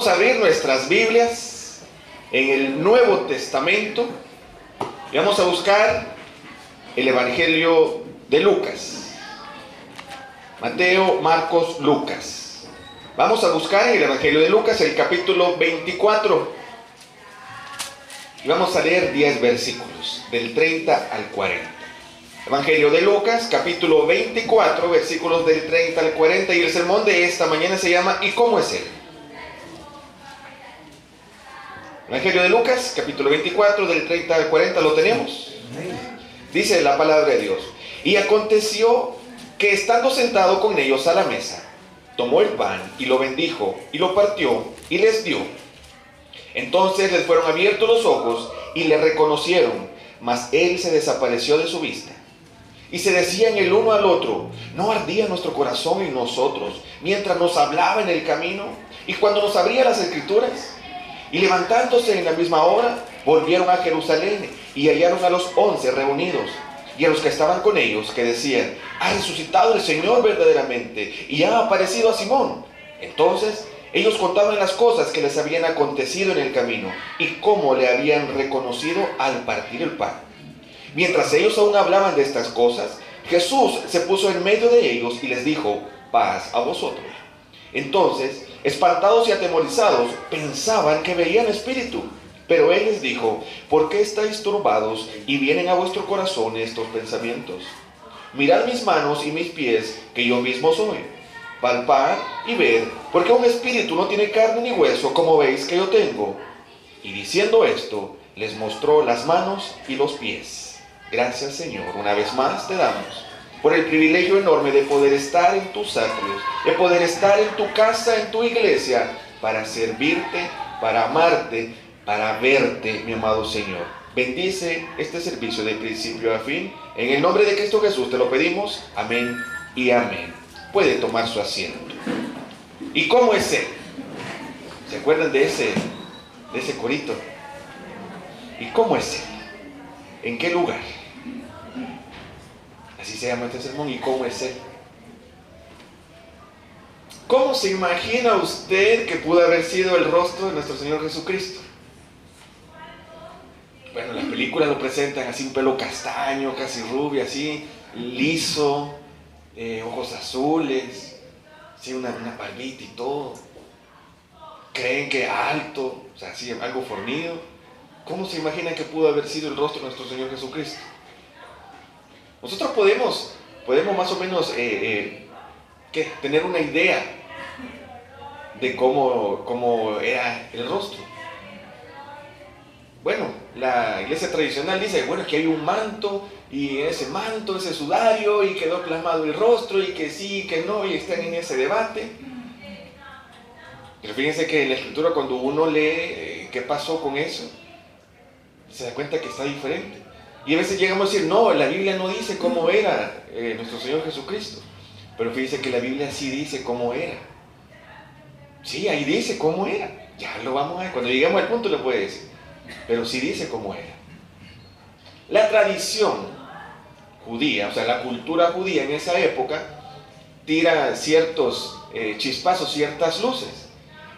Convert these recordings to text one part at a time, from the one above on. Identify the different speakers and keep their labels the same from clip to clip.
Speaker 1: Vamos a abrir nuestras Biblias en el Nuevo Testamento y vamos a buscar el Evangelio de Lucas. Mateo, Marcos, Lucas. Vamos a buscar en el Evangelio de Lucas el capítulo 24 y vamos a leer 10 versículos, del 30 al 40. Evangelio de Lucas, capítulo 24, versículos del 30 al 40, y el sermón de esta mañana se llama ¿Y cómo es Él? Evangelio de Lucas, capítulo 24, del 30 al 40, ¿lo tenemos? Dice la palabra de Dios: Y aconteció que estando sentado con ellos a la mesa, tomó el pan y lo bendijo y lo partió y les dio. Entonces les fueron abiertos los ojos y le reconocieron, mas él se desapareció de su vista. Y se decían el uno al otro: ¿no ardía nuestro corazón en nosotros mientras nos hablaba en el camino y cuando nos abría las Escrituras? Y levantándose en la misma hora, volvieron a Jerusalén y hallaron a los 11 reunidos y a los que estaban con ellos, que decían: ha resucitado el Señor verdaderamente y ha aparecido a Simón. Entonces ellos contaban las cosas que les habían acontecido en el camino y cómo le habían reconocido al partir el pan. Mientras ellos aún hablaban de estas cosas, Jesús se puso en medio de ellos y les dijo: paz a vosotros. Entonces, espantados y atemorizados, pensaban que veían espíritu. Pero él les dijo: ¿por qué estáis turbados y vienen a vuestro corazón estos pensamientos? Mirad mis manos y mis pies, que yo mismo soy. Palpad y ved, porque un espíritu no tiene carne ni hueso, como veis que yo tengo. Y diciendo esto, les mostró las manos y los pies. Gracias, Señor, una vez más te damos por el privilegio enorme de poder estar en tus atrios, de poder estar en tu casa, en tu iglesia, para servirte, para amarte, para verte, mi amado Señor. Bendice este servicio de principio a fin. En el nombre de Cristo Jesús te lo pedimos. Amén y amén. Puede tomar su asiento. ¿Y cómo es Él? ¿Se acuerdan de ese corito? ¿Y cómo es Él? ¿En qué lugar? Así se llama este sermón. ¿Y cómo es Él? ¿Cómo se imagina usted que pudo haber sido el rostro de nuestro Señor Jesucristo? Bueno, las películas lo presentan así, un pelo castaño, casi rubio, así, liso, ojos azules, así una barbita y todo. Creen que alto, o sea, así, algo fornido. ¿Cómo se imaginan que pudo haber sido el rostro de nuestro Señor Jesucristo? Nosotros podemos más o menos tener una idea de cómo era el rostro. Bueno, la iglesia tradicional dice, bueno, que hay un manto, y ese manto, ese sudario, y quedó plasmado el rostro, y que sí, que no, y están en ese debate. Pero fíjense que en la Escritura, cuando uno lee qué pasó con eso, se da cuenta que está diferente. Y a veces llegamos a decir, no, la Biblia no dice cómo era nuestro Señor Jesucristo. Pero fíjense que la Biblia sí dice cómo era. Sí, ahí dice cómo era. Ya lo vamos a ver. Cuando lleguemos al punto le puede decir. Pero sí dice cómo era. La tradición judía, o sea, la cultura judía en esa época, tira ciertos chispazos, ciertas luces,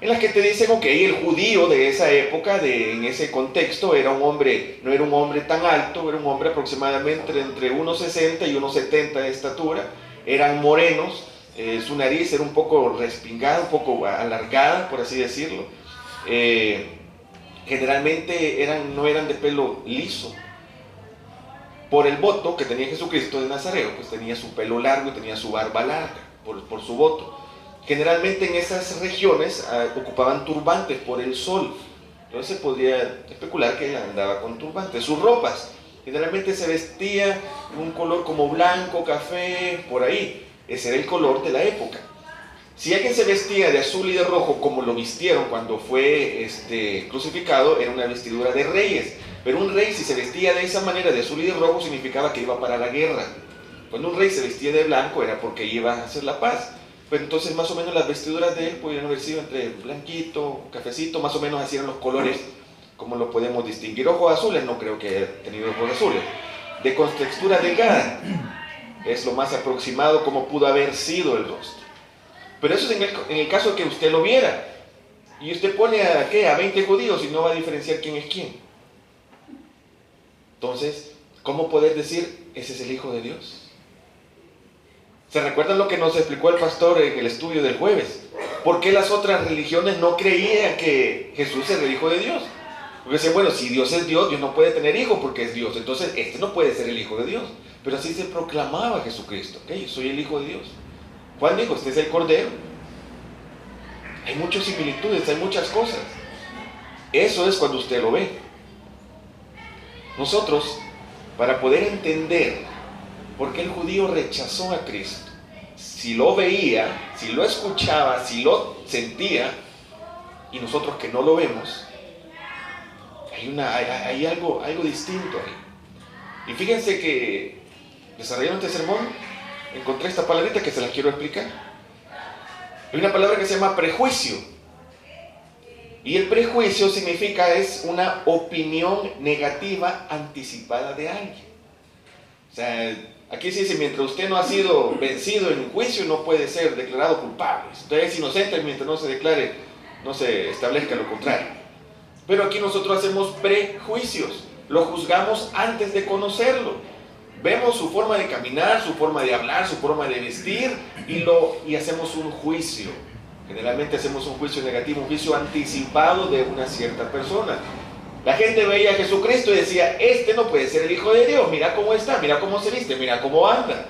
Speaker 1: en las que te dicen, ok, el judío de esa época, en ese contexto, era un hombre, no era un hombre tan alto, era un hombre aproximadamente entre 1,60 y 1,70 de estatura, eran morenos, su nariz era un poco respingada, un poco alargada, por así decirlo, generalmente no eran de pelo liso. Por el voto que tenía Jesucristo de Nazaret, pues tenía su pelo largo y tenía su barba larga, por su voto. Generalmente en esas regiones ocupaban turbantes por el sol. Entonces se podría especular que andaba con turbantes. Sus ropas, generalmente se vestía un color como blanco, café, por ahí. Ese era el color de la época. Si alguien se vestía de azul y de rojo, como lo vistieron cuando fue crucificado, era una vestidura de reyes. Pero un rey, si se vestía de esa manera, de azul y de rojo, significaba que iba para la guerra. Cuando un rey se vestía de blanco, era porque iba a hacer la paz. Pero entonces más o menos las vestiduras de él podrían haber sido entre blanquito, cafecito, más o menos así eran los colores, como lo podemos distinguir. Ojos azules, no creo que haya tenido ojos azules. De contextura delgada, es lo más aproximado como pudo haber sido el rostro. Pero eso es en el caso de que usted lo viera. Y usted pone a, ¿qué?, a 20 judíos y no va a diferenciar quién es quién. Entonces, ¿cómo poder decir, ese es el Hijo de Dios? ¿Se recuerdan lo que nos explicó el pastor en el estudio del jueves? ¿Por qué las otras religiones no creían que Jesús era el Hijo de Dios? Porque decían, bueno, si Dios es Dios, Dios no puede tener hijo porque es Dios. Entonces, este no puede ser el Hijo de Dios. Pero así se proclamaba Jesucristo. ¿Okay? Yo soy el Hijo de Dios. Juan dijo, este es el Cordero. Hay muchas similitudes, hay muchas cosas. Eso es cuando usted lo ve. Nosotros, para poder entender por qué el judío rechazó a Cristo, si lo veía, si lo escuchaba, si lo sentía, y nosotros que no lo vemos, hay algo distinto ahí. Y fíjense que desarrollando este sermón, encontré esta palabrita que se la quiero explicar. Hay una palabra que se llama prejuicio. Y el prejuicio significa, es una opinión negativa anticipada de alguien. O sea, aquí se dice, mientras usted no ha sido vencido en un juicio, no puede ser declarado culpable. Usted es inocente mientras no se declare, no se establezca lo contrario. Pero aquí nosotros hacemos prejuicios. Lo juzgamos antes de conocerlo. Vemos su forma de caminar, su forma de hablar, su forma de vestir y hacemos un juicio. Generalmente hacemos un juicio negativo, un juicio anticipado de una cierta persona. La gente veía a Jesucristo y decía, este no puede ser el Hijo de Dios, mira cómo está, mira cómo se viste, mira cómo anda.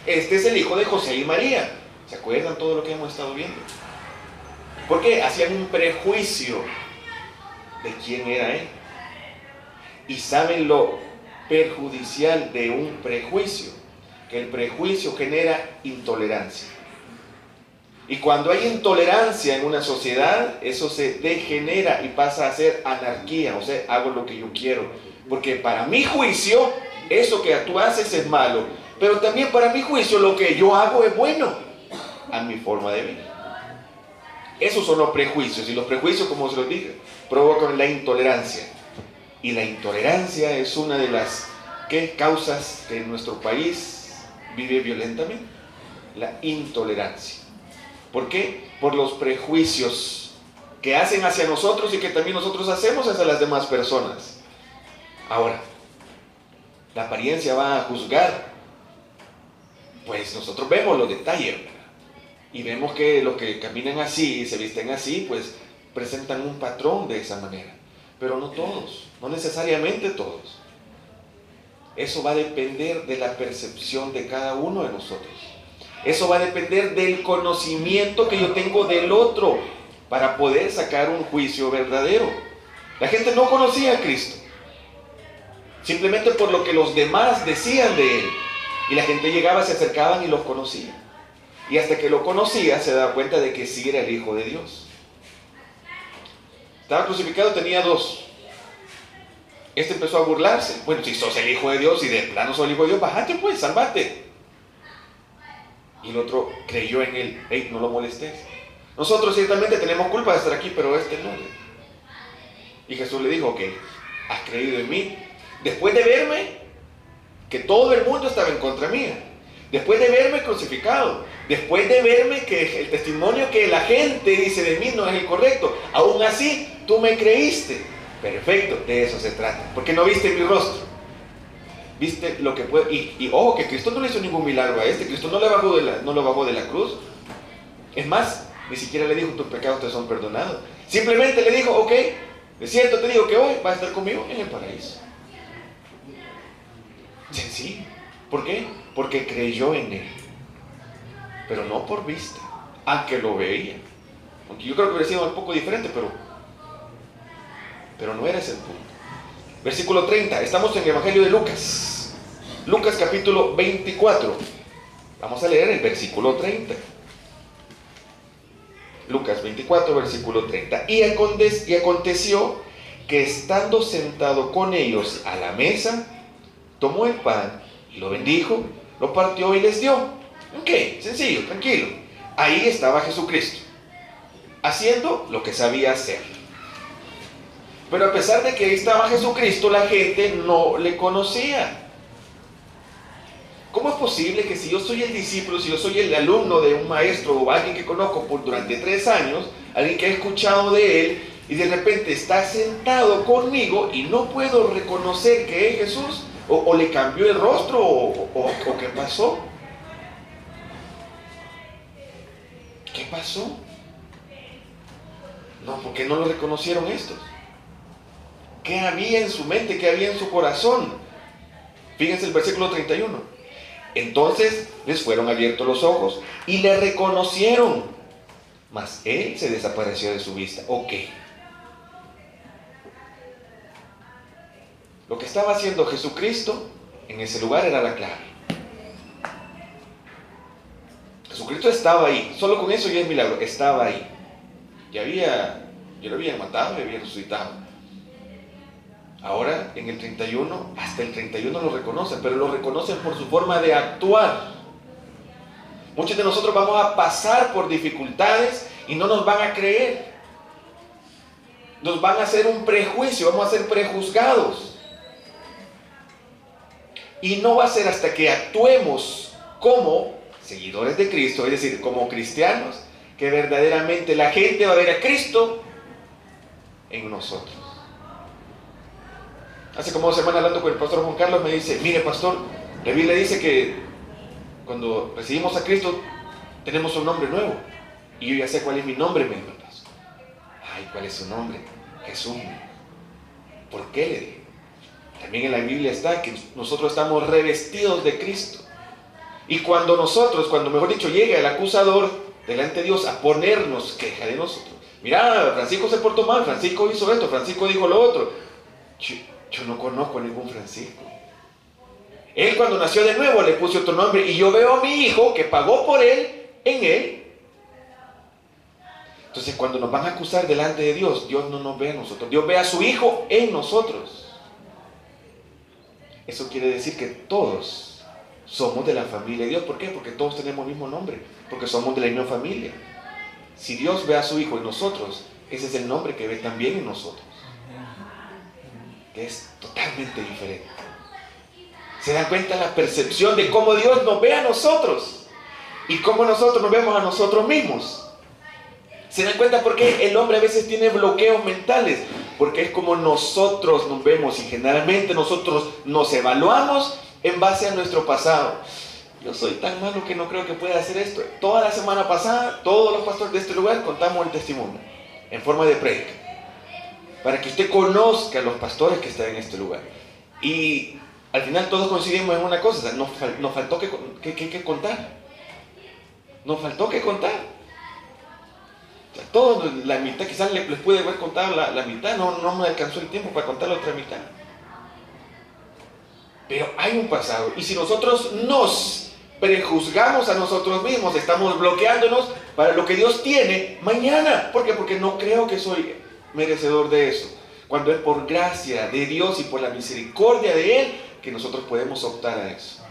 Speaker 1: Este es el hijo de José y María. ¿Se acuerdan todo lo que hemos estado viendo? Porque hacían un prejuicio de quién era él. Y saben lo perjudicial de un prejuicio, que el prejuicio genera intolerancia. Y cuando hay intolerancia en una sociedad, eso se degenera y pasa a ser anarquía, o sea, hago lo que yo quiero. Porque para mi juicio, eso que tú haces es malo, pero también para mi juicio, lo que yo hago es bueno, a mi forma de vida. Esos son los prejuicios, y los prejuicios, como se los dije, provocan la intolerancia. Y la intolerancia es una de las causas que en nuestro país vive violentamente. La intolerancia. ¿Por qué? Por los prejuicios que hacen hacia nosotros y que también nosotros hacemos hacia las demás personas. Ahora, la apariencia va a juzgar. Pues nosotros vemos los detalles, ¿verdad? Y vemos que los que caminan así y se visten así, pues presentan un patrón de esa manera. Pero no todos, no necesariamente todos. Eso va a depender de la percepción de cada uno de nosotros. Eso va a depender del conocimiento que yo tengo del otro para poder sacar un juicio verdadero. La gente no conocía a Cristo, simplemente por lo que los demás decían de él. Y la gente llegaba, se acercaban y los conocía. Y hasta que lo conocía se daba cuenta de que sí era el Hijo de Dios. Estaba crucificado, tenía dos. Este empezó a burlarse. Bueno, si sos el Hijo de Dios y de plano sos el Hijo de Dios, bájate pues, sálvate. Y el otro creyó en él. Hey, no lo molestes. Nosotros ciertamente tenemos culpa de estar aquí, pero este no. Y Jesús le dijo, ok, has creído en mí. Después de verme, que todo el mundo estaba en contra mía. Después de verme crucificado. Después de verme que el testimonio que la gente dice de mí no es el correcto. Aún así, tú me creíste. Perfecto, de eso se trata. Porque no viste mi rostro. Viste lo que puede. Y ojo, que Cristo no le hizo ningún milagro a este. Cristo no lo bajó de la cruz. Es más, ni siquiera le dijo, tus pecados te son perdonados. Simplemente le dijo, ok, de cierto te digo que hoy vas a estar conmigo en el paraíso. Sencillo. ¿Por qué? Porque creyó en él. Pero no por vista, aunque lo veía. Aunque yo creo que hubiera sido un poco diferente, pero no era ese el punto. Versículo 30, estamos en el Evangelio de Lucas. Lucas capítulo 24. Vamos a leer el versículo 30. Lucas 24, versículo 30. Y aconteció que estando sentado con ellos a la mesa, tomó el pan y lo bendijo, lo partió y les dio. Ok, sencillo, tranquilo. Ahí estaba Jesucristo, haciendo lo que sabía hacer. Pero a pesar de que ahí estaba Jesucristo, la gente no le conocía. ¿Cómo es posible que si yo soy el discípulo, si yo soy el alumno de un maestro o alguien que conozco durante 3 años, alguien que ha escuchado de Él y de repente está sentado conmigo y no puedo reconocer que es Jesús, o le cambió el rostro, o qué pasó. ¿Qué pasó? No, porque no lo reconocieron estos. ¿Qué había en su mente? ¿Qué había en su corazón? Fíjense el versículo 31. Entonces les fueron abiertos los ojos y le reconocieron, mas él se desapareció de su vista. ¿O qué? Lo que estaba haciendo Jesucristo en ese lugar era la clave. Jesucristo estaba ahí. Solo con eso ya es milagro. Estaba ahí. Ya lo habían matado, ya había resucitado. Ahora, en el 31, hasta el 31 lo reconocen, pero lo reconocen por su forma de actuar. Muchos de nosotros vamos a pasar por dificultades y no nos van a creer. Nos van a hacer un prejuicio, vamos a ser prejuzgados. Y no va a ser hasta que actuemos como seguidores de Cristo, es decir, como cristianos, que verdaderamente la gente va a ver a Cristo en nosotros. Hace como 2 semanas hablando con el pastor Juan Carlos me dice, mire pastor, la Biblia dice que cuando recibimos a Cristo tenemos un nombre nuevo. Y yo ya sé cuál es mi nombre, me dijo el pastor. Ay, ¿cuál es su nombre? Jesús. ¿Por qué? Le dije. También en la Biblia está que nosotros estamos revestidos de Cristo. Y cuando mejor dicho, llega el acusador delante de Dios a ponernos queja de nosotros. Mira, Francisco se portó mal, Francisco hizo esto, Francisco dijo lo otro. Yo no conozco a ningún Francisco. Él cuando nació de nuevo le puso otro nombre y yo veo a mi hijo que pagó por él, en él. Entonces cuando nos van a acusar delante de Dios, Dios no nos ve a nosotros, Dios ve a su hijo en nosotros. Eso quiere decir que todos somos de la familia de Dios. ¿Por qué? Porque todos tenemos el mismo nombre, porque somos de la misma familia. Si Dios ve a su hijo en nosotros, ese es el nombre que ve también en nosotros, que es totalmente diferente. ¿Se dan cuenta la percepción de cómo Dios nos ve a nosotros y cómo nosotros nos vemos a nosotros mismos? ¿Se dan cuenta por qué el hombre a veces tiene bloqueos mentales? Porque es como nosotros nos vemos y generalmente nosotros nos evaluamos en base a nuestro pasado. Yo soy tan malo que no creo que pueda hacer esto. Toda la semana pasada, todos los pastores de este lugar contamos el testimonio en forma de prédica, para que usted conozca a los pastores que están en este lugar. Y al final todos coincidimos en una cosa, o sea, nos faltó que contar. Nos faltó que contar. O sea, todos, la mitad, quizás les pude haber contado la mitad, no me alcanzó el tiempo para contar la otra mitad. Pero hay un pasado, y si nosotros nos prejuzgamos a nosotros mismos, estamos bloqueándonos para lo que Dios tiene mañana. ¿Por qué? Porque no creo que soy merecedor de eso, cuando es por gracia de Dios y por la misericordia de Él que nosotros podemos optar a eso.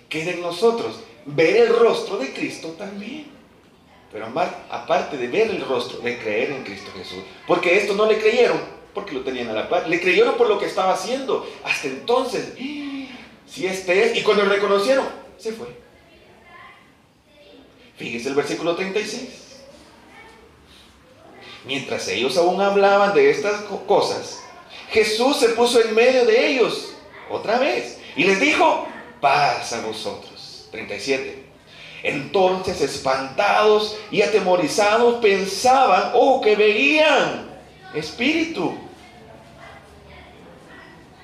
Speaker 1: Queda en nosotros ver el rostro de Cristo también, pero aparte de ver el rostro, de creer en Cristo Jesús. Porque esto no le creyeron porque lo tenían a la par, le creyeron por lo que estaba haciendo. Hasta entonces, si este es, y cuando lo reconocieron, se fue. Fíjese el versículo 36. Mientras ellos aún hablaban de estas cosas, Jesús se puso en medio de ellos otra vez y les dijo, paz a vosotros. 37. Entonces, espantados y atemorizados, pensaban, que veían espíritu.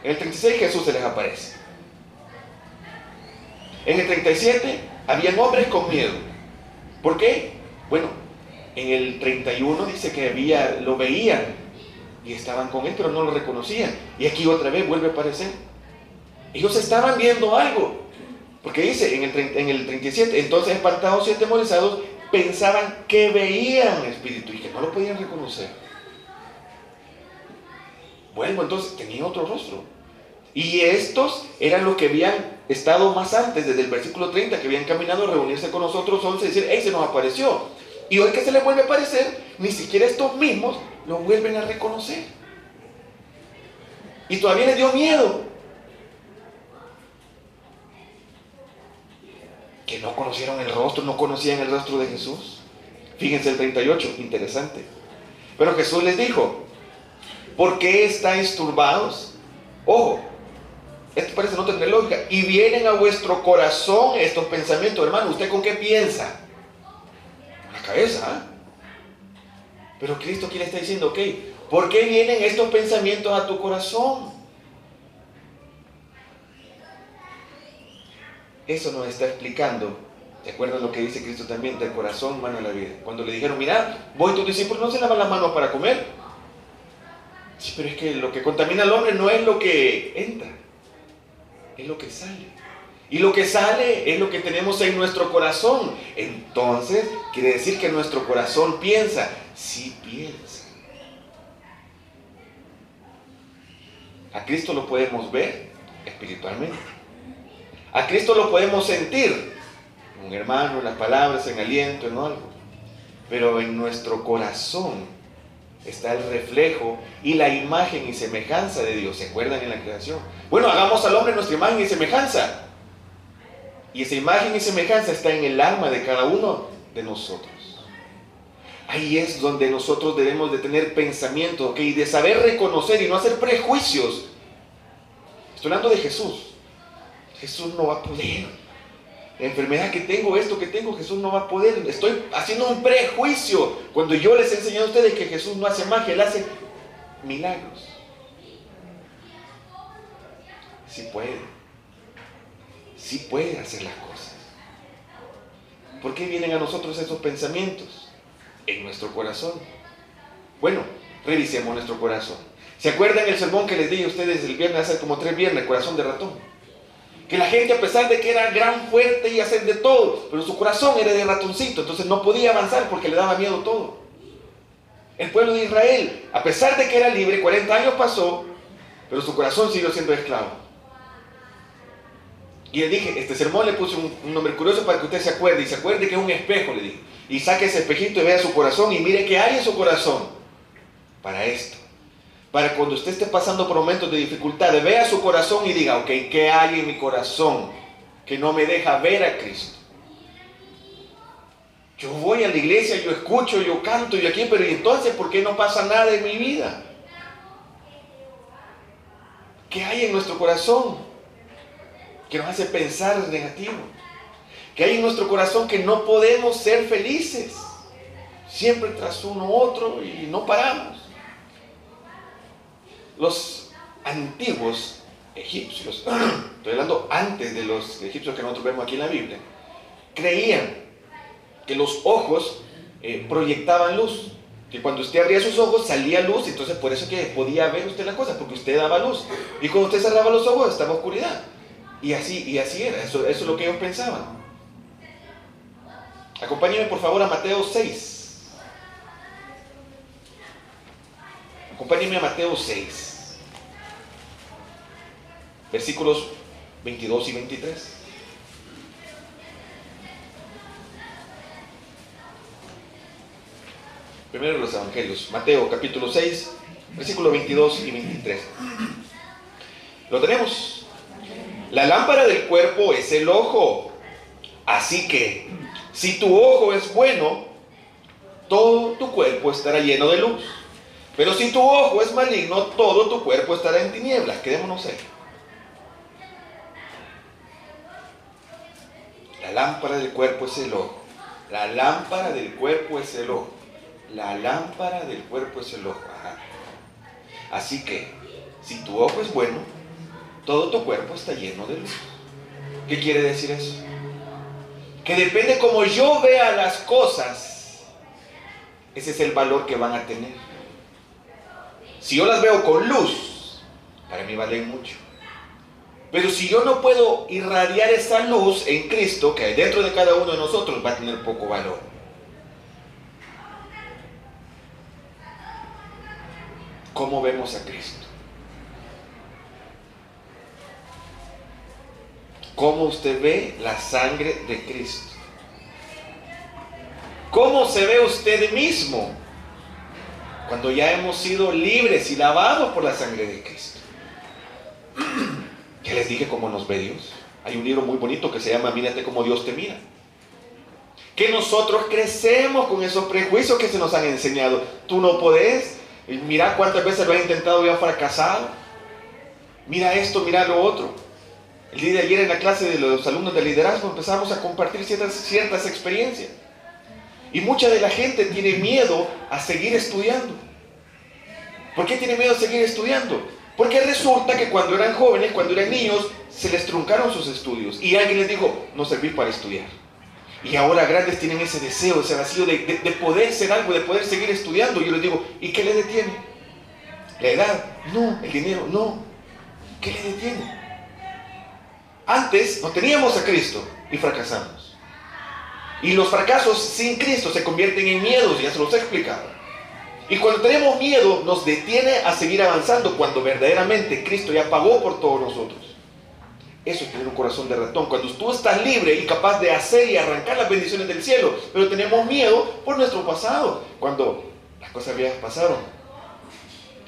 Speaker 1: En el 36 Jesús se les aparece. En el 37 habían hombres con miedo. ¿Por qué? Bueno, en el 31 dice que lo veían y estaban con él, pero no lo reconocían. Y aquí otra vez vuelve a aparecer. Ellos estaban viendo algo. Porque dice en el 37, entonces espantados y atemorizados, pensaban que veían espíritu y que no lo podían reconocer. Bueno, entonces tenía otro rostro. Y estos eran los que habían estado más antes, desde el versículo 30, que habían caminado a reunirse con nosotros 11 y decir, ¡hey, se nos apareció! Y hoy que se les vuelve a aparecer, ni siquiera estos mismos lo vuelven a reconocer. Y todavía les dio miedo. Que no conocieron el rostro, no conocían el rostro de Jesús. Fíjense el 38, interesante. Pero Jesús les dijo, ¿por qué estáis turbados? Ojo, esto parece no tener lógica. Y vienen a vuestro corazón estos pensamientos. Hermano, ¿usted con qué piensa? Con la cabeza, ¿eh? Pero Cristo aquí le está diciendo, ok, ¿por qué vienen estos pensamientos a tu corazón? Eso nos está explicando. ¿Se acuerdan lo que dice Cristo también? Del corazón, mano a la vida. Cuando le dijeron, mira, vos y tus discípulos no se lavan las manos para comer. Sí, pero es que lo que contamina al hombre no es lo que entra, es lo que sale. Y lo que sale es lo que tenemos en nuestro corazón. Entonces, quiere decir que nuestro corazón piensa. Sí piensa. A Cristo lo podemos ver espiritualmente. A Cristo lo podemos sentir. Un hermano, en las palabras, en aliento, en algo. Pero en nuestro corazón está el reflejo y la imagen y semejanza de Dios. ¿Se acuerdan en la creación? Bueno, hagamos al hombre nuestra imagen y semejanza. Y esa imagen y semejanza está en el alma de cada uno de nosotros. Ahí es donde nosotros debemos de tener pensamiento, ¿ok? Y de saber reconocer y no hacer prejuicios. Estoy hablando de Jesús. Jesús no va a poder. La enfermedad que tengo, esto que tengo, Jesús no va a poder. Estoy haciendo un prejuicio. Cuando yo les he enseñado a ustedes que Jesús no hace magia, Él hace milagros. Sí puede. Sí puede hacer las cosas. ¿Por qué vienen a nosotros esos pensamientos? En nuestro corazón. Bueno, revisemos nuestro corazón. ¿Se acuerdan el sermón que les di a ustedes el viernes, hace como 3 viernes, corazón de ratón? Que la gente, a pesar de que era gran, fuerte y hacer de todo, pero su corazón era de ratoncito, entonces no podía avanzar porque le daba miedo todo. El pueblo de Israel, a pesar de que era libre, 40 años pasó, pero su corazón siguió siendo esclavo. Y le dije, este sermón le puse un nombre curioso para que usted se acuerde, y se acuerde que es un espejo, le dije. Y saque ese espejito y vea su corazón y mire qué hay en su corazón. Para esto. Para cuando usted esté pasando por momentos de dificultad, vea su corazón y diga, ok, ¿qué hay en mi corazón que no me deja ver a Cristo? Yo voy a la iglesia, yo escucho, yo canto y aquí, pero ¿y entonces por qué no pasa nada en mi vida? ¿Qué hay en nuestro corazón que nos hace pensar negativo? ¿Qué hay en nuestro corazón que no podemos ser felices? Siempre tras uno u otro y no paramos. Los antiguos egipcios, estoy hablando antes de los egipcios que nosotros vemos aquí en la Biblia, creían que los ojos proyectaban luz, que cuando usted abría sus ojos salía luz, entonces por eso que podía ver usted las cosas, porque usted daba luz, y cuando usted cerraba los ojos estaba oscuridad, y así era, eso es lo que ellos pensaban. Acompáñenme por favor a Mateo 6. Acompáñenme a Mateo 6. Versículos 22 y 23. Primero los evangelios. Mateo capítulo 6, versículos 22 y 23. ¿Lo tenemos? La lámpara del cuerpo es el ojo. Así que, si tu ojo es bueno, todo tu cuerpo estará lleno de luz. Pero si tu ojo es maligno, todo tu cuerpo estará en tinieblas. Quedémonos ahí. La lámpara del cuerpo es el ojo. La lámpara del cuerpo es el ojo. La lámpara del cuerpo es el ojo. Ajá. Así que, si tu ojo es bueno, todo tu cuerpo está lleno de luz. ¿Qué quiere decir eso? Que depende como yo vea las cosas, ese es el valor que van a tener. Si yo las veo con luz, para mí valen mucho. Pero si yo no puedo irradiar esa luz en Cristo, que hay dentro de cada uno de nosotros, va a tener poco valor. ¿Cómo vemos a Cristo? ¿Cómo usted ve la sangre de Cristo? ¿Cómo se ve usted mismo cuando ya hemos sido libres y lavados por la sangre de Cristo? Ya les dije cómo nos ve Dios. Hay un libro muy bonito que se llama Mírate cómo Dios te mira. Que nosotros crecemos con esos prejuicios que se nos han enseñado. Tú no podés. Mira cuántas veces lo has intentado y has fracasado. Mira esto, mira lo otro. El día de ayer en la clase de los alumnos de liderazgo empezamos a compartir ciertas experiencias. Y mucha de la gente tiene miedo a seguir estudiando. ¿Por qué tiene miedo a seguir estudiando? Porque resulta que cuando eran jóvenes, cuando eran niños, se les truncaron sus estudios. Y alguien les dijo, no servís para estudiar. Y ahora grandes tienen ese deseo, ese vacío de poder ser algo, de poder seguir estudiando. Y yo les digo, ¿y qué le detiene? ¿La edad? No. ¿El dinero? No. ¿Qué le detiene? Antes no teníamos a Cristo y fracasamos. Y los fracasos sin Cristo se convierten en miedos, ya se los he explicado. Y cuando tenemos miedo nos detiene a seguir avanzando cuando verdaderamente Cristo ya pagó por todos nosotros. Eso es tener un corazón de ratón. Cuando tú estás libre y capaz de hacer y arrancar las bendiciones del cielo, pero tenemos miedo por nuestro pasado. Cuando las cosas viejas pasaron,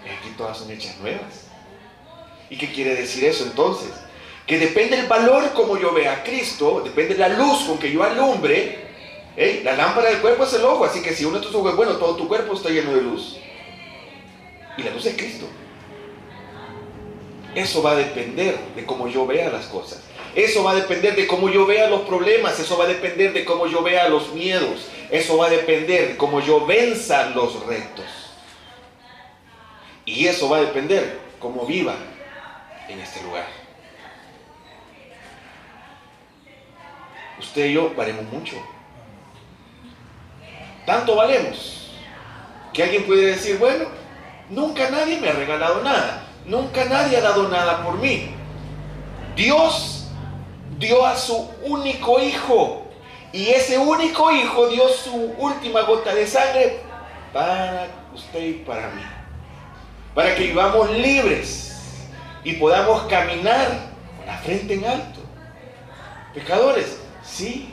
Speaker 1: y aquí todas son hechas nuevas. ¿Y qué quiere decir eso entonces? Que depende del valor como yo vea a Cristo, depende de la luz con que yo alumbre. La lámpara del cuerpo es el ojo, así que si uno de tus ojos es bueno, todo tu cuerpo está lleno de luz. Y la luz es Cristo. Eso va a depender de cómo yo vea las cosas. Eso va a depender de cómo yo vea los problemas. Eso va a depender de cómo yo vea los miedos. Eso va a depender de cómo yo venza los retos. Y eso va a depender cómo viva en este lugar. Usted y yo valemos mucho. Tanto valemos que alguien puede decir, bueno, nunca nadie me ha regalado nada. Nunca nadie ha dado nada por mí. Dios dio a su único hijo. Y ese único hijo dio su última gota de sangre para usted y para mí. Para que vivamos libres y podamos caminar con la frente en alto. ¿Pecadores? Sí.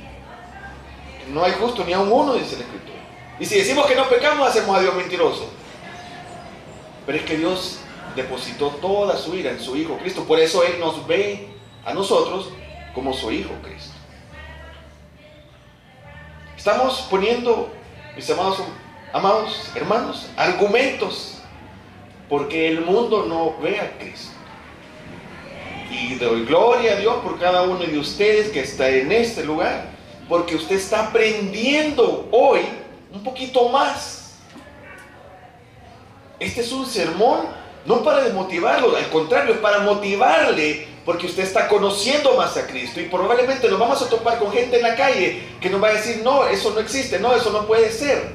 Speaker 1: No hay justo ni a un uno, dice la Escritura. Y si decimos que no pecamos, hacemos a Dios mentiroso. Pero es que Dios depositó toda su ira en su Hijo Cristo. Por eso Él nos ve a nosotros como su Hijo Cristo. Estamos poniendo, mis amados hermanos, argumentos porque el mundo no ve a Cristo. Y doy gloria a Dios por cada uno de ustedes que está en este lugar, porque usted está aprendiendo hoy un poquito más. Este es un sermón no para desmotivarlo, al contrario, es para motivarle, porque usted está conociendo más a Cristo. Y probablemente nos vamos a topar con gente en la calle que nos va a decir, no, eso no existe, no, eso no puede ser.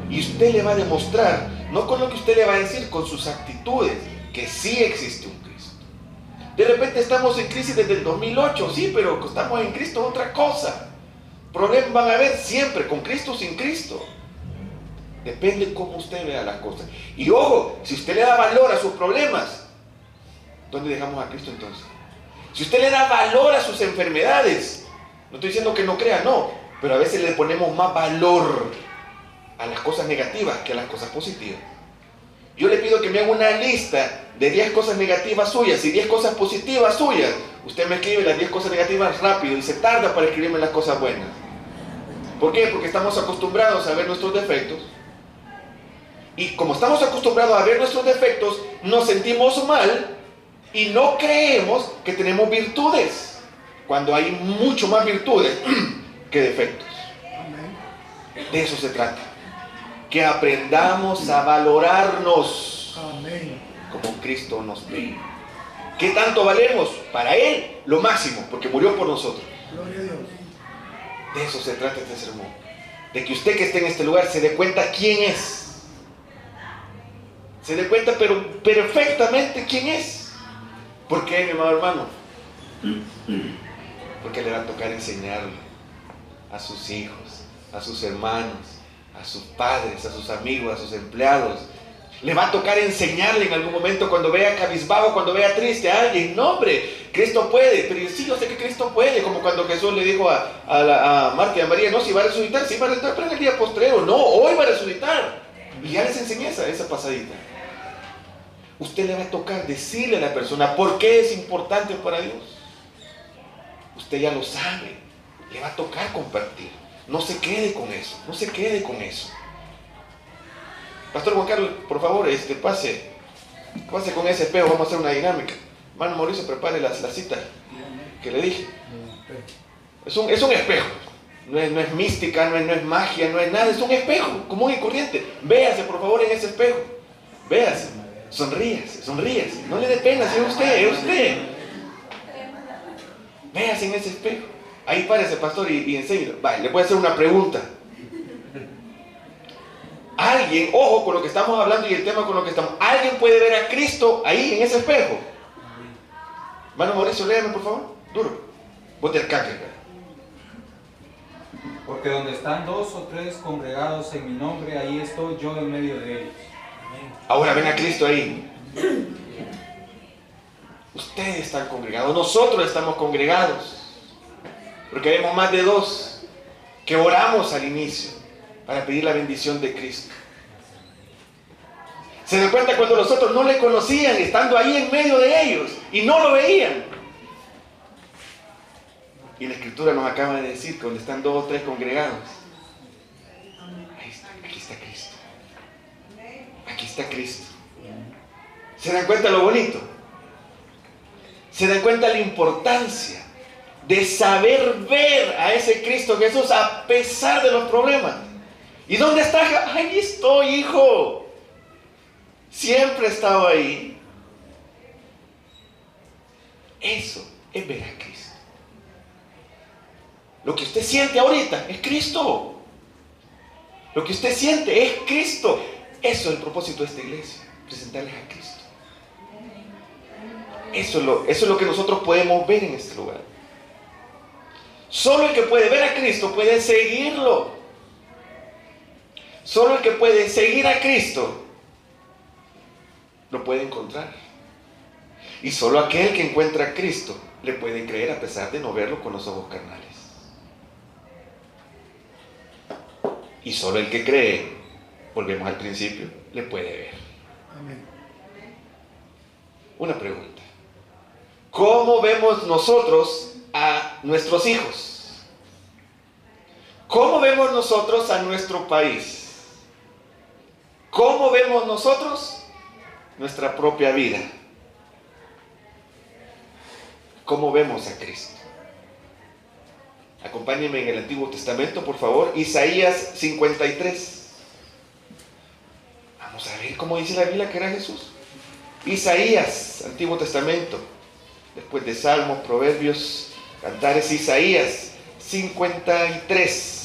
Speaker 1: Y usted le va a demostrar, no con lo que usted le va a decir, con sus actitudes, que sí existe un Cristo. De repente estamos en crisis desde el 2008, sí, pero estamos en Cristo, otra cosa. Problemas van a haber siempre, con Cristo o sin Cristo. Depende cómo usted vea las cosas. Y ojo, si usted le da valor a sus problemas, ¿dónde dejamos a Cristo entonces? Si usted le da valor a sus enfermedades, no estoy diciendo que no crea, no, pero a veces le ponemos más valor a las cosas negativas que a las cosas positivas. Yo le pido que me haga una lista de 10 cosas negativas suyas y 10 cosas positivas suyas. Usted me escribe las 10 cosas negativas rápido y se tarda para escribirme las cosas buenas. ¿Por qué? Porque estamos acostumbrados a ver nuestros defectos. Y como estamos acostumbrados a ver nuestros defectos, nos sentimos mal y no creemos que tenemos virtudes, cuando hay mucho más virtudes que defectos. De eso se trata. Que aprendamos a valorarnos como Cristo nos ve. ¿Qué tanto valemos? Para Él, lo máximo, porque murió por nosotros.
Speaker 2: Gloria a Dios.
Speaker 1: De eso se trata este sermón. De que usted que esté en este lugar se dé cuenta quién es. Se dé cuenta, pero perfectamente quién es. ¿Por qué, mi amado hermano? Porque le va a tocar enseñarle a sus hijos, a sus hermanos, a sus padres, a sus amigos, a sus empleados. Le va a tocar enseñarle en algún momento cuando vea cabizbajo, cuando vea triste a alguien. No, hombre, Cristo puede. Pero sí, yo sé que Cristo puede. Como cuando Jesús le dijo a Marta y a María, no, si va a resucitar, sí va a resucitar, pero en el día postrero. No, hoy va a resucitar. Y ya les enseñé esa pasadita. Usted le va a tocar decirle a la persona por qué es importante para Dios. Usted ya lo sabe. Le va a tocar compartir. No se quede con eso, no se quede con eso. Pastor Juan Carlos, por favor, pase con ese espejo, vamos a hacer una dinámica. Hermano Mauricio, prepare la cita que le dije. Es un espejo, no es mística, no es magia, no es nada, es un espejo común y corriente. Véase, por favor, en ese espejo. Véase, sonríase, no le dé pena, si es usted. Véase en ese espejo. Ahí párese, pastor, y enséñelo. Vale, le voy a hacer una pregunta. Alguien, ojo con lo que estamos hablando y el tema con lo que estamos. ¿Alguien puede ver a Cristo ahí en ese espejo? Hermano Mauricio, léame por favor. Duro. Voy a tener.
Speaker 2: Porque donde están 2 o 3 congregados en mi nombre, ahí estoy yo en medio de ellos.
Speaker 1: Ahora ven a Cristo ahí. Ustedes están congregados, nosotros estamos congregados. Porque vemos más de 2 que oramos al inicio para pedir la bendición de Cristo. Se dan cuenta cuando los otros no le conocían, estando ahí en medio de ellos, y no lo veían. Y la Escritura nos acaba de decir que donde están 2 o 3 congregados, aquí está Cristo. Aquí está Cristo. ¿Se dan cuenta lo bonito? ¿Se dan cuenta la importancia de saber ver a ese Cristo Jesús a pesar de los problemas? ¿Y dónde está? Ahí estoy, hijo. Siempre he estado ahí. Eso es ver a Cristo. Lo que usted siente ahorita es Cristo. Lo que usted siente es Cristo. Eso es el propósito de esta iglesia, presentarles a Cristo. Eso es lo que nosotros podemos ver en este lugar. Solo el que puede ver a Cristo puede seguirlo. Solo el que puede seguir a Cristo lo puede encontrar. Y solo aquel que encuentra a Cristo le puede creer a pesar de no verlo con los ojos carnales. Y solo el que cree, volvemos al principio, le puede ver. Amén. Una pregunta. ¿Cómo vemos nosotros a nuestros hijos? ¿Cómo vemos nosotros a nuestro país? ¿Cómo vemos nosotros nuestra propia vida? ¿Cómo vemos a Cristo? Acompáñenme en el Antiguo Testamento, por favor. Isaías 53. Vamos a ver cómo dice la Biblia que era Jesús. Isaías, Antiguo Testamento. Después de Salmos, Proverbios, Cantares, Isaías 53.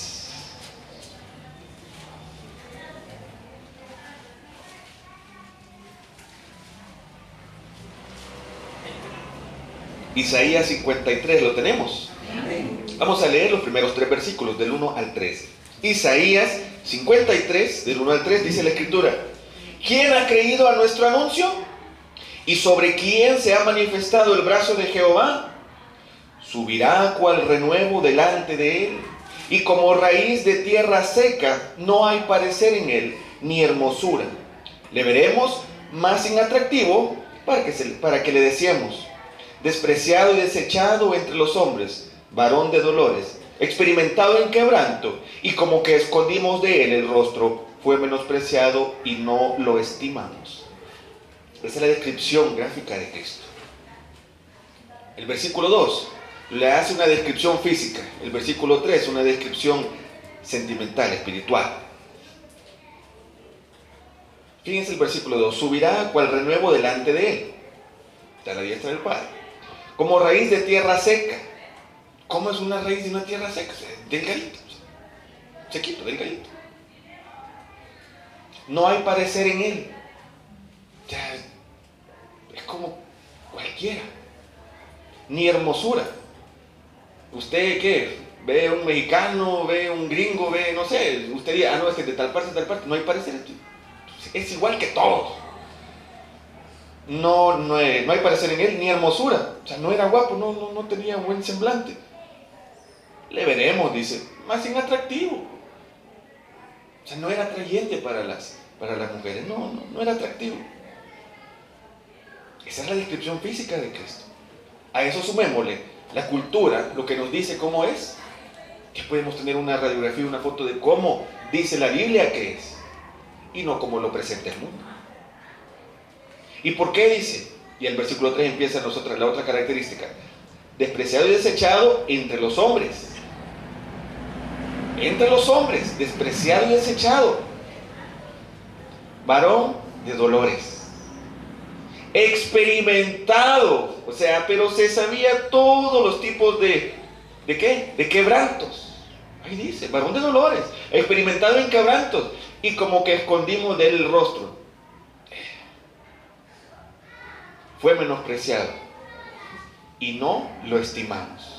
Speaker 1: Isaías 53, ¿lo tenemos? Vamos a leer los primeros 3 versículos, del 1 al 3. Isaías 53, del 1 al 3, dice la Escritura: ¿Quién ha creído a nuestro anuncio? ¿Y sobre quién se ha manifestado el brazo de Jehová? Subirá cual renuevo delante de él, y como raíz de tierra seca, no hay parecer en él, ni hermosura. Le veremos más inatractivo para que le deseemos. Despreciado y desechado entre los hombres, varón de dolores, experimentado en quebranto, y como que escondimos de él el rostro, fue menospreciado y no lo estimamos. Esa es la descripción gráfica de Cristo. El versículo 2 le hace una descripción física. El versículo 3 una descripción sentimental, espiritual. Fíjense el versículo 2: subirá cual renuevo delante de él, está a la diestra del Padre, como raíz de tierra seca. ¿Cómo es una raíz de una tierra seca? Delgadito, sequito, delgadito. No hay parecer en él. Ya, es como cualquiera. Ni hermosura. ¿Usted qué? Ve un mexicano, ve un gringo, ve, no sé, usted dice, no, es que de tal parte, no hay parecer. Es igual que todos. No hay parecer en él, ni hermosura. O sea, no era guapo, no tenía buen semblante. Le veremos, dice, más inatractivo. O sea, no era atrayente para las mujeres, no era atractivo. Esa es la descripción física de Cristo. A eso sumémosle la cultura, lo que nos dice cómo es. Ya podemos tener una radiografía, una foto de cómo dice la Biblia que es, y no como lo presenta el mundo. ¿Y por qué dice? Y el versículo 3 empieza la otra característica. Despreciado y desechado entre los hombres. Entre los hombres, despreciado y desechado. Varón de dolores. Experimentado, o sea, pero se sabía todos los tipos ¿de qué? De quebrantos. Ahí dice, varón de dolores, experimentado en quebrantos, y como que escondimos de él el rostro. Fue menospreciado y no lo estimamos.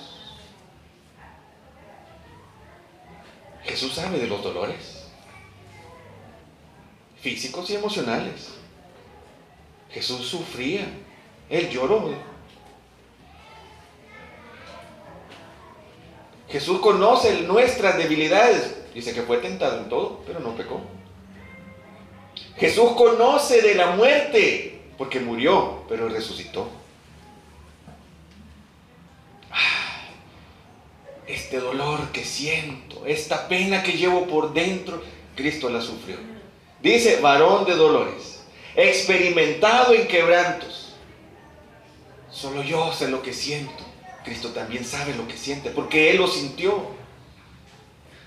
Speaker 1: Jesús sabe de los dolores físicos y emocionales. Jesús sufría, él lloró. Jesús conoce nuestras debilidades. Dice que fue tentado en todo, pero no pecó. Jesús conoce de la muerte, porque murió, pero resucitó. Este dolor que siento, esta pena que llevo por dentro, Cristo la sufrió. Dice, varón de dolores, experimentado en quebrantos. Solo yo sé lo que siento. Cristo también sabe lo que siente, porque Él lo sintió.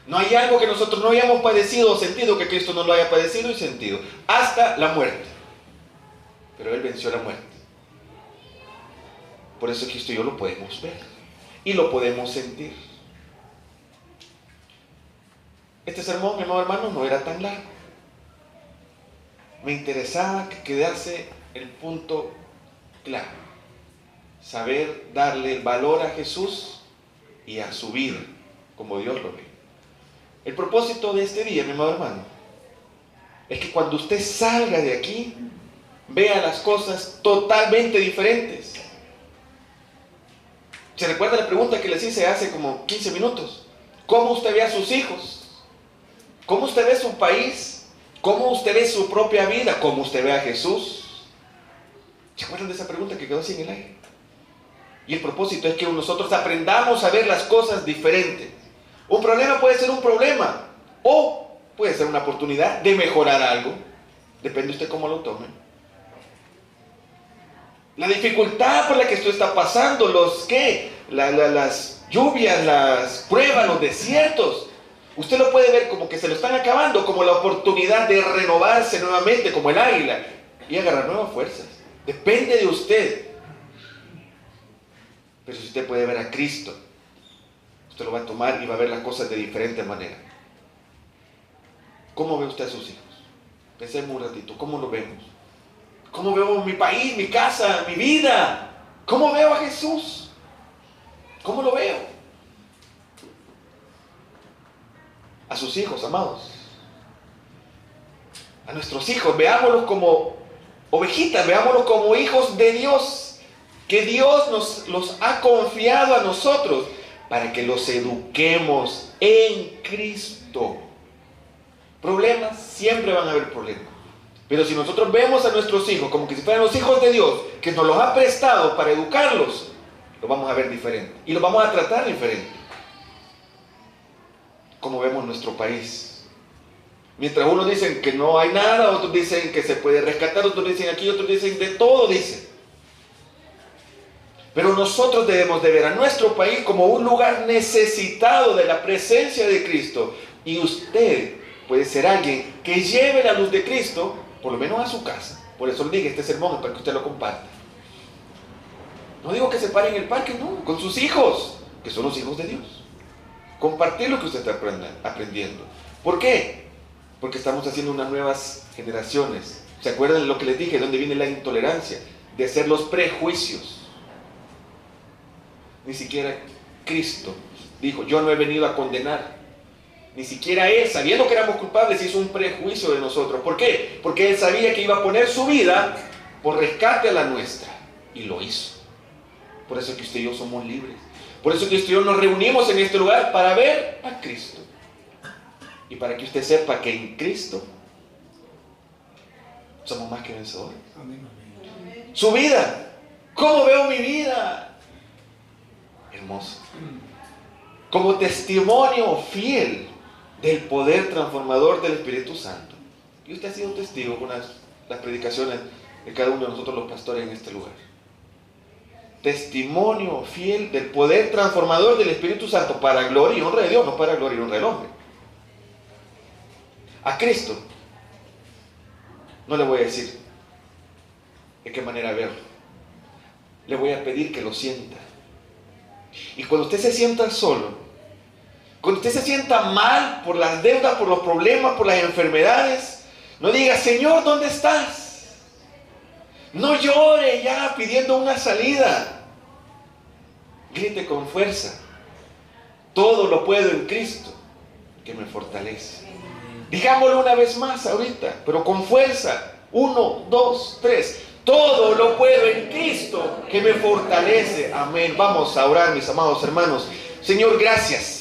Speaker 1: No hay algo que nosotros no hayamos padecido o sentido que Cristo no lo haya padecido y sentido, hasta la muerte. Pero Él venció la muerte. Por eso Cristo y yo lo podemos ver y lo podemos sentir. Este sermón, mi amado hermano, no era tan largo. Me interesaba que quedase el punto claro. Saber darle el valor a Jesús y a su vida, como Dios lo ve. El propósito de este día, mi amado hermano, es que cuando usted salga de aquí, vea las cosas totalmente diferentes. ¿Se recuerda la pregunta que les hice hace como 15 minutos? ¿Cómo usted ve a sus hijos? ¿Cómo usted ve su país? ¿Cómo usted ve su propia vida? ¿Cómo usted ve a Jesús? ¿Se acuerdan de esa pregunta que quedó así en el aire? Y el propósito es que nosotros aprendamos a ver las cosas diferentes. Un problema puede ser un problema, o puede ser una oportunidad de mejorar algo. Depende usted cómo lo tome. La dificultad por la que usted está pasando, las lluvias, las pruebas, los desiertos, usted lo puede ver como que se lo están acabando, como la oportunidad de renovarse nuevamente, como el águila, y agarrar nuevas fuerzas. Depende de usted. Pero si usted puede ver a Cristo, usted lo va a tomar y va a ver las cosas de diferente manera. ¿Cómo ve usted a sus hijos? Pensemos un ratito, ¿cómo lo vemos? ¿Cómo veo mi país, mi casa, mi vida? ¿Cómo veo a Jesús? ¿Cómo lo veo? A sus hijos, amados. A nuestros hijos, veámoslos como ovejitas, veámoslos como hijos de Dios, que Dios nos los ha confiado a nosotros para que los eduquemos en Cristo. Problemas, siempre van a haber problemas. Pero si nosotros vemos a nuestros hijos como que si fueran los hijos de Dios, que nos los ha prestado para educarlos, lo vamos a ver diferente y los vamos a tratar diferente. Como vemos nuestro país. Mientras unos dicen que no hay nada, otros dicen que se puede rescatar, otros dicen aquí, otros dicen de todo, dicen. Pero nosotros debemos de ver a nuestro país como un lugar necesitado de la presencia de Cristo. Y usted puede ser alguien que lleve la luz de Cristo, por lo menos a su casa. Por eso le digo, este sermón es para que usted lo comparta. No digo que se pare en el parque, no, con sus hijos, que son los hijos de Dios. Compartir lo que usted está aprendiendo. ¿Por qué? Porque estamos haciendo unas nuevas generaciones. ¿Se acuerdan de lo que les dije? ¿De dónde viene la intolerancia? De ser los prejuicios. Ni siquiera Cristo dijo, yo no he venido a condenar. Ni siquiera Él, sabiendo que éramos culpables, hizo un prejuicio de nosotros. ¿Por qué? Porque Él sabía que iba a poner su vida por rescate a la nuestra. Y lo hizo. Por eso que usted y yo somos libres. Por eso que usted y yo nos reunimos en este lugar para ver a Cristo. Y para que usted sepa que en Cristo somos más que vencedores. Su vida. ¿Cómo veo mi vida? Hermoso. como testimonio fiel del poder transformador del Espíritu Santo. Y usted ha sido testigo con las predicaciones de cada uno de nosotros los pastores en este lugar. Testimonio fiel del poder transformador del Espíritu Santo para gloria y honra de Dios, no para gloria y honra del hombre. A Cristo no le voy a decir de qué manera verlo. Le voy a pedir que lo sienta. Y cuando usted se sienta solo, cuando usted se sienta mal por las deudas, por los problemas, por las enfermedades, no diga, Señor, ¿dónde estás? No llore ya pidiendo una salida. Grite con fuerza. Todo lo puedo en Cristo que me fortalece. Digámoslo una vez más ahorita, pero con fuerza. 1, 2, 3. Todo lo puedo en Cristo que me fortalece. Amén. Vamos a orar, mis amados hermanos. Señor, gracias.